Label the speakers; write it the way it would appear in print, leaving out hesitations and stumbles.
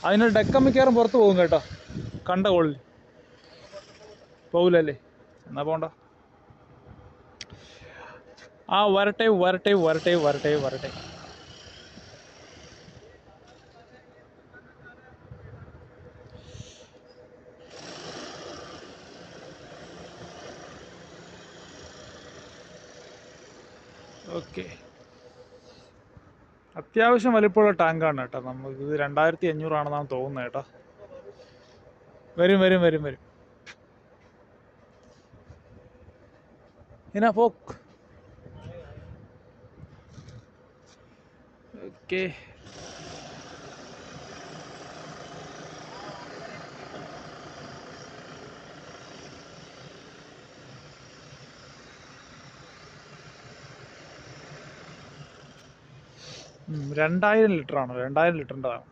Speaker 1: അതിന് ഡെക്ക മിക്കവാറും പുറത്ത് പോകും കേട്ടോ. കണ്ട കോളിൽ പോകില്ലല്ലേ? എന്നാ പോണ്ട. ആ വരട്ടെ വരട്ടെ വരട്ടെ വരട്ടെ വരട്ടെ. ഓക്കെ, അത്യാവശ്യം വലിപ്പമുള്ള ടാങ്കാണ് കേട്ടോ. നമുക്ക് ഇത് 2500 തോന്നുന്നത് കേട്ടോ. വരും വരും വരും വരും. ഇനാ പോക്ക്. ഓക്കെ, $2000 ലിറ്ററാണ്, 2000 ലിറ്ററിൻ്റെതാണ്.